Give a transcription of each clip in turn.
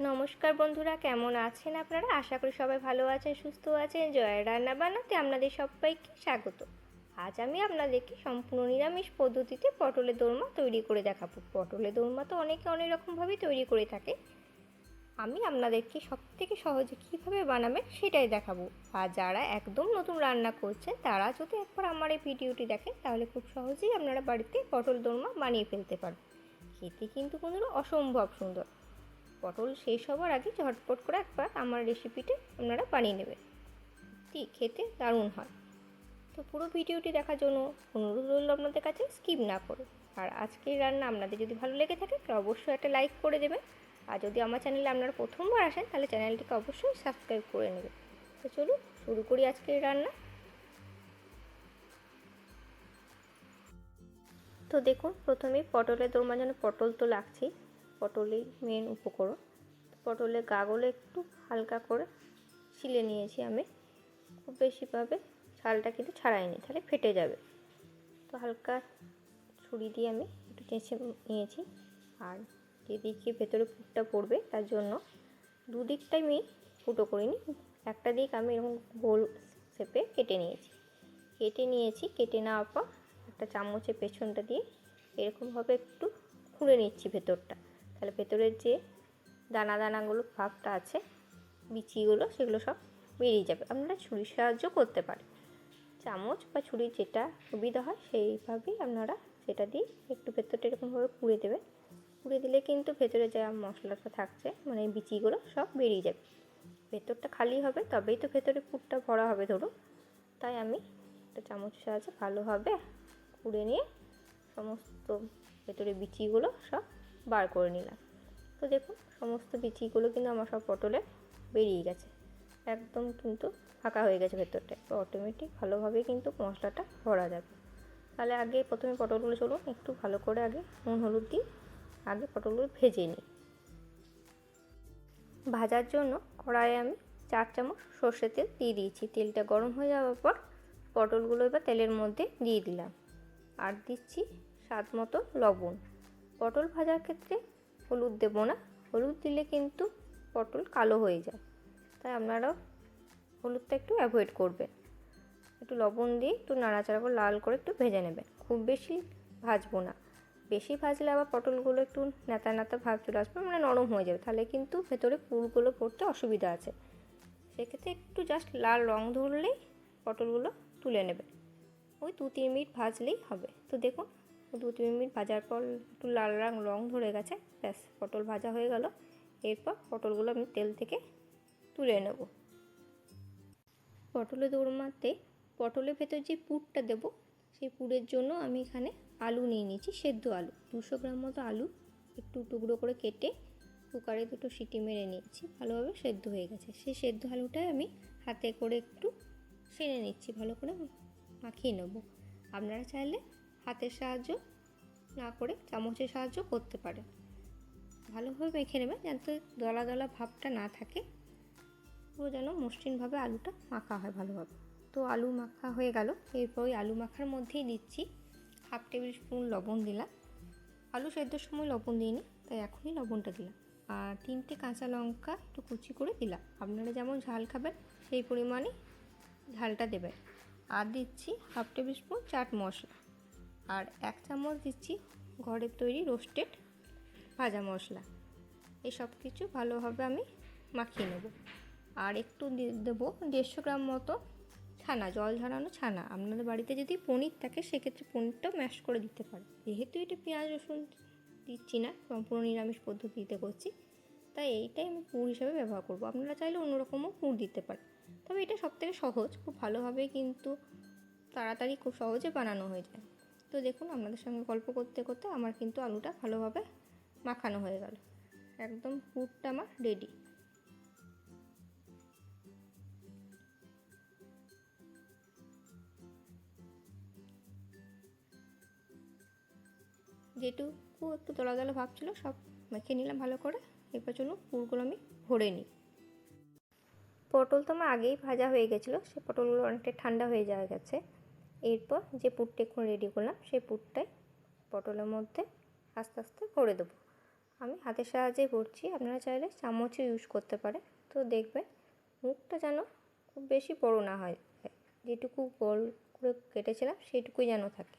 নমস্কার বন্ধুরা, কেমন আছেন আপনারা? আশা করি সবাই ভালো আছেন, সুস্থ আছেন। জয়ের রান্না বান্নাতে আপনাদের সবাইকে স্বাগত। আজ আমি আপনাদেরকে সম্পূর্ণ নিরামিষ পদ্ধতিতে পটলের দোরমা তৈরি করে দেখাবো। পটলের দোরমা তো অনেকে অনেক রকমভাবেই তৈরি করে থাকে। আমি আপনাদেরকে সবথেকে সহজে কীভাবে বানাবেন সেটাই দেখাবো। আর যারা একদম নতুন রান্না করছেন তারা যদি একবার আমার এই ভিডিওটি দেখেন তাহলে খুব সহজেই আপনারা বাড়িতে পটল দোরমা বানিয়ে ফেলতে পারবেন। খেতে কিন্তু কোনো অসম্ভব সুন্দর। পটল শেষ হওয়ার আগে ঝটপট করে একবার আমার রেসিপিটি আপনারা বানিয়ে নেবেন। খেতে দারুণ হয়। তো পুরো ভিডিওটি দেখার জন্য অনুরোধ রইল আপনাদের কাছে, স্কিপ না করে। আর আজকের রান্না আপনাদের যদি ভালো লেগে থাকে তাহলে অবশ্যই একটা লাইক করে দেবেন। আর যদি আমার চ্যানেলে আপনারা প্রথমবার আসেন তাহলে চ্যানেলটিকে অবশ্যই সাবস্ক্রাইব করে নেবেন। তো চলুন শুরু করি আজকের রান্না। তো দেখুন, প্রথমেই পটলের দোরমার জন্য পটল তো লাগছেই, পটলই মেন উপকরণ। পটলের গাগুলো একটু হালকা করে ছিলে নিয়েছি আমি, খুব বেশিভাবে ছালটা কিন্তু ছাড়াইনি, তাহলে ফেটে যাবে। তো হালকা ছুরি দিয়ে আমি একটু চেঁচে নিয়েছি। আর যেদিকে ভেতরে পুরটা পড়বে তার জন্য দুদিকটাই আমি ফুটো করিনি, একটা দিক আমি এরকম গোল শেপে কেটে নিয়েছি। কেটে নেওয়ার পর একটা চামচের পেছনটা দিয়ে এরকমভাবে একটু খুঁড়ে নিচ্ছি ভেতরটা, তাহলে ভেতরের যে দানা দানাগুলো ভাবটা আছে, বিচিগুলো, সেগুলো সব বেরিয়ে যাবে। আপনারা ছুরির সাহায্য করতে পারেন, চামচ বা ছুরির যেটা সুবিধা হয় সেইভাবেই আপনারা সেটা দিয়ে একটু ভেতরটা এরকমভাবে পুড়ে দেবেন। পুড়ে দিলে কিন্তু ভেতরে যা মশলাটা থাকছে, মানে বিচিগুলো সব বেরিয়ে যাবে। ভেতরটা খালি হবে তবেই তো ভেতরে পুরটা ভরা হবে ধরুন। তাই আমি একটা চামচের সাহায্যে ভালোভাবে পুড়ে নিয়ে সমস্ত ভেতরে বিচিগুলো সব বার করে নিলাম। তো দেখুন, সমস্ত বিচিগুলো কিন্তু আমার সব পটলে বেরিয়ে গেছে, একদম কিন্তু ফাঁকা হয়ে গেছে ভেতরটা। তো অটোমেটিক ভালোভাবে কিন্তু মশলাটা ভরা যাবে। তাহলে আগে প্রথমে পটলগুলো চলুন একটু ভালো করে আগে নুন হলুদ দিয়ে আগে পটলগুলো ভেজে নিই। ভাজার জন্য কড়াইয়ে আমি 4 চামচ সর্ষের তেল দিয়ে দিয়েছি। তেলটা গরম হয়ে যাওয়ার পর পটলগুলো এবার তেলের মধ্যে দিয়ে দিলাম। আর দিচ্ছি স্বাদ মতো লবণ। পটল ভাজার ক্ষেত্রে হলুদ দেবো না, হলুদ দিলে কিন্তু পটল কালো হয়ে যায়, তাই আপনারাও হলুদটা একটু অ্যাভয়েড করবেন। একটু লবণ দিয়ে একটু নাড়াচাড়া করে লাল করে একটু ভেজে নেবেন, খুব বেশি ভাজবো না। বেশি ভাজলে আবার পটলগুলো একটু নেতা নেতা ভাব চলে আসবে, মানে নরম হয়ে যাবে, তাহলে কিন্তু ভেতরে পুরগুলো পড়তে অসুবিধা আছে। সেক্ষেত্রে একটু জাস্ট লাল রং ধরলেই পটলগুলো তুলে নেবেন। ওই 2-3 মিনিট ভাজলেই হবে। তো দেখুন, 2-3 মিনিট ভাজার পর একটু লাল রং ধরে গেছে, ব্যাস পটল ভাজা হয়ে গেল। এরপর পটলগুলো আমি তেল থেকে তুলে নেব। পটলের দোরমাতে পটলের ভেতর যে পুরটা দেব, সেই পুরের জন্য আমি এখানে আলু নিয়ে নিয়েছি, সেদ্ধ আলু 200 গ্রাম মতো আলু একটু টুকরো করে কেটে কুকারে 2টো সিটি মেরে নিয়েছি, ভালোভাবে সেদ্ধ হয়ে গেছে। সেই সেদ্ধ আলুটাই আমি হাতে করে একটু সেনে নিচ্ছি, ভালো করে মাখিয়ে নেব। আপনারা চাইলে হাতের সাহায্য না করে চামচের সাহায্য করতে পারেন। ভালোভাবে মেখে নেবেন যাতে দলা দলা ভাবটা না থাকে, পুরো যেন মসৃণভাবে আলুটা মাখা হয় ভালোভাবে। তো আলু মাখা হয়ে গেল। এরপর ওই আলু মাখার মধ্যেই দিচ্ছি 1/2 টেবিল স্পুন লবণ দিলাম। আলু সেদ্ধর সময় লবণ দিইনি, তাই এখনই লবণটা দিলাম। আর 3টে কাঁচা লঙ্কা একটু কুচি করে দিলাম। আপনারা যেমন ঝাল খাবেন সেই পরিমাণে ঝালটা দেবেন। আর দিচ্ছি 1/2 টেবিল স্পুন চাট মশলা, আর 1 চামচ দিচ্ছি ঘরের তৈরি রোস্টেড ভাজা মশলা। এই সব কিছু ভালোভাবে আমি মাখিয়ে নেব। আর একটু দেবো 150 গ্রাম মতো ছানা, জল ঝরানো ছানা। আপনাদের বাড়িতে যদি পনির থাকে সেক্ষেত্রে পনিরটাও ম্যাশ করে দিতে পারে। যেহেতু এটা পেঁয়াজ রসুন দিচ্ছি না, সম্পূর্ণ নিরামিষ পদ্ধতিতে করছি, তাই এইটাই আমি পুর হিসাবে ব্যবহার করব। আপনারা চাইলে অন্যরকমও পুর দিতে পারেন, তবে এটা সবথেকে সহজ, খুব ভালোভাবেই কিন্তু তাড়াতাড়ি খুব সহজে বানানো হয়ে যায়। তো দেখুন, আপনাদের সঙ্গে গল্প করতে করতে আমার কিন্তু আলুটা ভালোভাবে মাখানো হয়ে গেল, একদম পুরটা আমার রেডি। যেটুকু একটু দলা দলা ভাব ছিল সব মেখে নিলাম ভালো করে। এরপর চলুন পুরগুলো আমি ভরে নিই। পটল তো আমার আগেই ভাজা হয়ে গেছিলো, সে পটলগুলো অনেকটা ঠান্ডা হয়ে যাওয়া গেছে। এরপর যে পুরটা এখন রেডি করলাম সেই পুরটাই পটলের মধ্যে আস্তে আস্তে ভরে দেবো। আমি হাতের সাহায্যে করছি, আপনারা চাইলে চামচও ইউজ করতে পারেন। তো দেখবেন মুখটা যেন খুব বেশি বড় না হয়, যেটুকু গোল করে কেটেছিলাম সেইটুকুই যেন থাকে।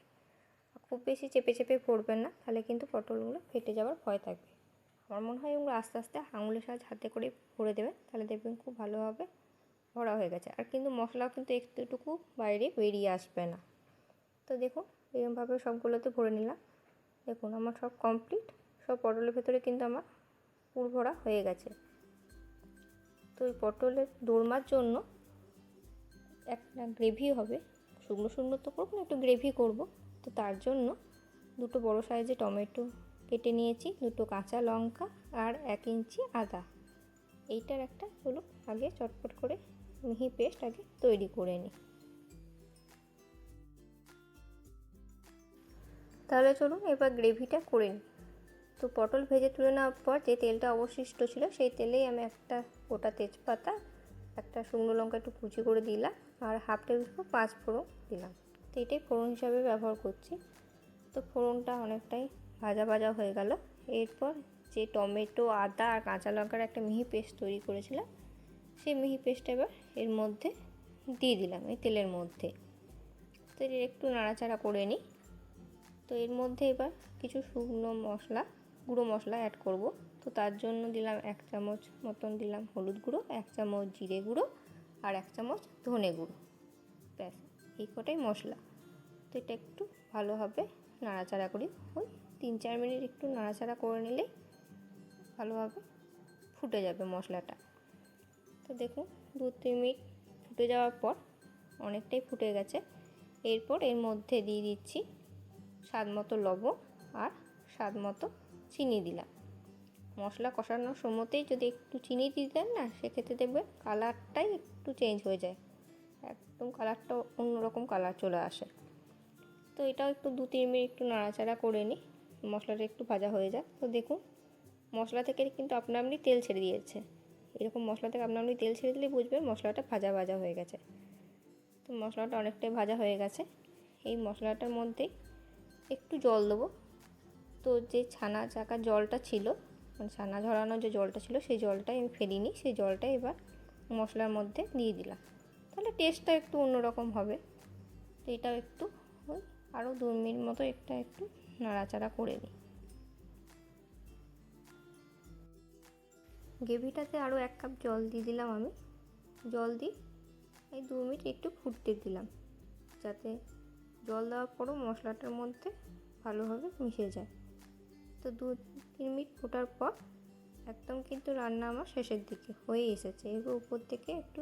খুব বেশি চেপে চেপে পড়বেন না, তাহলে কিন্তু পটলগুলো ফেটে যাওয়ার ভয় থাকবে। আমার মনে হয় এগুলো আস্তে আস্তে আঙুলের সাহায্যে হাতে করে ভরে দেবেন, তাহলে দেখবেন খুব ভালোভাবে ভরা হয়ে গেছে। আর কিন্তু মশলাও কিন্তু একটুটুকু বাইরে বেরিয়ে আসবে না। তো দেখুন এরকমভাবে সবগুলোতে ভরে নিলাম। দেখুন আমার সব কমপ্লিট, সব পটলের ভেতরে কিন্তু আমার পুর ভরা হয়ে গেছে। তো এই পটলের দোরমার জন্য একটা গ্রেভি হবে, শুকনো শুকনো তো করবো না, একটু গ্রেভি করব। তো তার জন্য 2 বড় সাইজে টমেটো কেটে নিয়েছি, 2 কাঁচা লঙ্কা আর 1 ইঞ্চি আদা। এইটার একটা চলুন আগে চটপট করে মিহি পেস্ট আগে তৈরি করে নিই। তাহলে চলুন এবার গ্রেভিটা করে নিই। তো পটল ভেজে তুলে নেওয়ার পর যে তেলটা অবশিষ্ট ছিল সেই তেলেই আমি একটা গোটা তেজপাতা, একটা শুকনো লঙ্কা একটু কুচি করে দিলাম আর 1/2 টেবিল স্পুন 5 ফোড়ন দিলাম। তো এটাই ফোড়ন হিসাবে ব্যবহার করছি। তো ফোড়নটা অনেকটাই ভাজা ভাজা হয়ে গেল। এরপর যে টমেটো, আদা আর কাঁচা লঙ্কার একটা মিহি পেস্ট তৈরি করেছিলাম, সেই মিহি পেস্টটা এবার এর মধ্যে দিয়ে দিলাম, এই তেলের মধ্যে। তো এর একটু নাড়াচাড়া করে নিই। তো এর মধ্যে এবার কিছু শুকনো মশলা, গুঁড়ো মশলা অ্যাড করব। তো তার জন্য দিলাম 1 চামচ মতন দিলাম হলুদ গুঁড়ো, 1 চামচ জিরে গুঁড়ো আর 1 চামচ ধনে গুঁড়ো। ব্যাস এই কটাই মশলা। তো এটা একটু ভালোভাবে নাড়াচাড়া করি, ওই 3-4 মিনিট একটু নাড়াচাড়া করে নিলেই ভালোভাবে ফুটে যাবে মশলাটা। তো দেখুন 2-3 মিনিট ফুটে যাওয়ার পর অনেকটাই ফুটে গেছে। এরপর এর মধ্যে দিয়ে দিচ্ছি স্বাদ মতো লবণ আর স্বাদ মতো চিনি দিলাম। মশলা কষানোর সময়তেই যদি একটু চিনি দিয়ে দেন না, সেক্ষেত্রে দেখবেন কালারটাই একটু চেঞ্জ হয়ে যায়, একদম কালারটা অন্যরকম কালার চলে আসে। তো এটাও একটু 2-3 মিনিট একটু নাড়াচাড়া করে নিই, মশলাটা একটু ভাজা হয়ে যায়। তো দেখুন মশলা থেকে কিন্তু আপনা আপনি তেল ছেড়ে দিয়েছে। এরকম মশলা থেকে আপনা আপনি তেল ছেড়ে দিলে বুঝবেন মশলাটা ভাজা ভাজা হয়ে গেছে। তো মশলাটা অনেকটাই ভাজা হয়ে গেছে। এই মশলাটার মধ্যে একটু জল দেবো। তো যে ছানা চাকার জলটা ছিল, মানে ছানা ঝরানোর যে জলটা ছিল, সেই জলটাই আমি ফেলিনি, সেই জলটাই এবার মশলার মধ্যে দিয়ে দিলাম। তাহলে টেস্টটা একটু অন্যরকম হবে। তো এটাও একটু ওই আরও 2 মিনিট মতো একটু নাড়াচাড়া করে নিই। গ্রেভিটাতে আরও 1 কাপ জল দিয়ে দিলাম আমি। জল দিয়ে এই 2 মিনিট একটু ফুটতে দিলাম, যাতে জল দেওয়ার পরও মশলাটার মধ্যে ভালোভাবে মিশে যায়। তো 2-3 মিনিট ফোটার পর একদম কিন্তু রান্না আমার শেষের দিকে হয়ে এসেছে। এরপর উপর থেকে একটু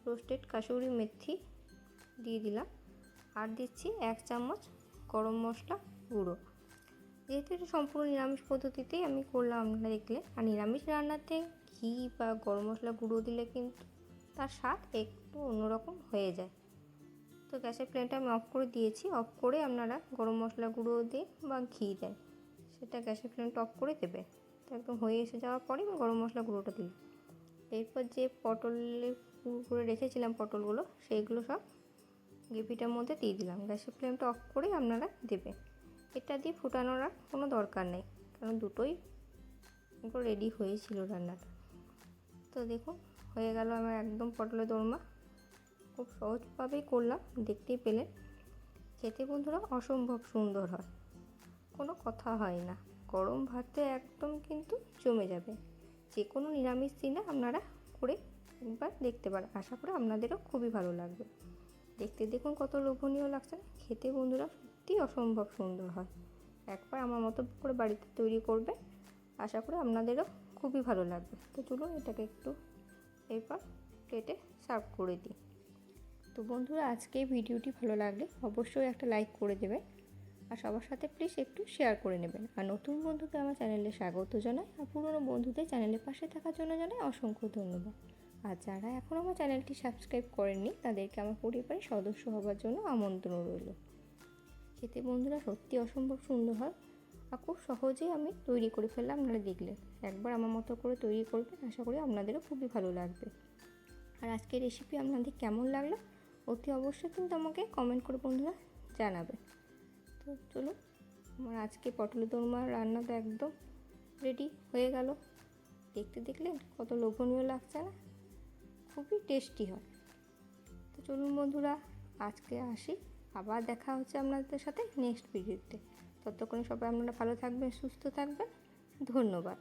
রোস্টেড কাসুরি মেথি দিয়ে দিলাম আর দিচ্ছি 1 চামচ গরম মশলা গুঁড়ো। যেহেতু এটা সম্পূর্ণ নিরামিষ পদ্ধতিতেই আমি করলাম, আপনারা দেখলে। আর নিরামিষ রান্নাতে ঘি বা গরম মশলা গুঁড়ো দিলে কিন্তু তার স্বাদ একটু অন্যরকম হয়ে যায়। তো গ্যাসের ফ্লেমটা আমি অফ করে দিয়েছি। অফ করে আপনারা গরম মশলা গুঁড়ো দিন বা ঘি দেন, সেটা গ্যাসের ফ্লেমটা অফ করে দেবে। তো একদম হয়ে এসে যাওয়ার পরে আমি গরম মশলা গুঁড়োটা দিই। এরপর যে পটলের পুর করে রেখেছিলাম পটলগুলো, সেইগুলো সব গ্রেভিটার মধ্যে দিয়ে দিলাম। গ্যাসের ফ্লেমটা অফ করে আপনারা দেবেন। এটা দিয়ে ফুটানোর আর কোনো দরকার নেই, কারণ দুটোই পুরো রেডি হয়েছিল রান্নাটা। তো দেখুন হয়ে গেল আমার একদম পটলের দোরমা। খুব সহজভাবেই করলাম, দেখতেই পেলেন। খেতে বন্ধুরা অসম্ভব সুন্দর হয়, কোনো কথা হয় না। গরম ভাতে একদম কিন্তু জমে যাবে। যে কোনো নিরামিষ দিনে আপনারা করে একবার দেখতে পারেন, আশা করি আপনাদেরও খুবই ভালো লাগবে। দেখতে দেখুন কত লোভনীয় লাগছে, খেতে বন্ধুরা সত্যি অসম্ভব সুন্দর হয়। একবার আমার মতো করে বাড়িতে তৈরি করবে, আশা করি আপনাদেরও খুবই ভালো লাগবে। তো চলুন এটাকে একটু এরপর প্লেটে সার্ভ করে দিই। তো বন্ধুরা আজকে ভিডিওটি ভালো লাগলে অবশ্যই একটা লাইক করে দেবেন, আর সবার সাথে প্লিজ একটু শেয়ার করে নেবেন। আর নতুন বন্ধুকে আমার চ্যানেলে স্বাগত জানাই, আর পুরনো বন্ধুদের চ্যানেলের পাশে থাকার জন্য জানাই অসংখ্য ধন্যবাদ। আর যারা এখন আমার চ্যানেলটি সাবস্ক্রাইব করেননি, তাদেরকে আমার পরিবারের সদস্য হওয়ার জন্য আমন্ত্রণ রইল। খেতে বন্ধুরা সত্যি অসম্ভব সুন্দর হয়, আর খুব সহজেই আমি তৈরি করে ফেললাম। আপনারা দেখলেন, একবার আমার মতো করে তৈরি করবেন, আশা করি আপনাদেরও খুবই ভালো লাগবে। আর আজকের রেসিপি আপনাদের কেমন লাগলো অতি অবশ্যই কিন্তু আমাকে কমেন্ট করে বন্ধুরা জানাবে। তো চলুন আমার আজকে পটলের দোরমা রান্নাটা একদম রেডি হয়ে গেল। দেখতে দেখলেন কত লোভনীয় লাগছে না? খুবই টেস্টি হয়। তো চলুন বন্ধুরা, আজকে আসি, আবার দেখা হচ্ছে আপনাদের সাথে নেক্সট ভিডিওতে। ততক্ষণে সবাই আপনারা ভালো থাকবেন, সুস্থ থাকবেন। ধন্যবাদ।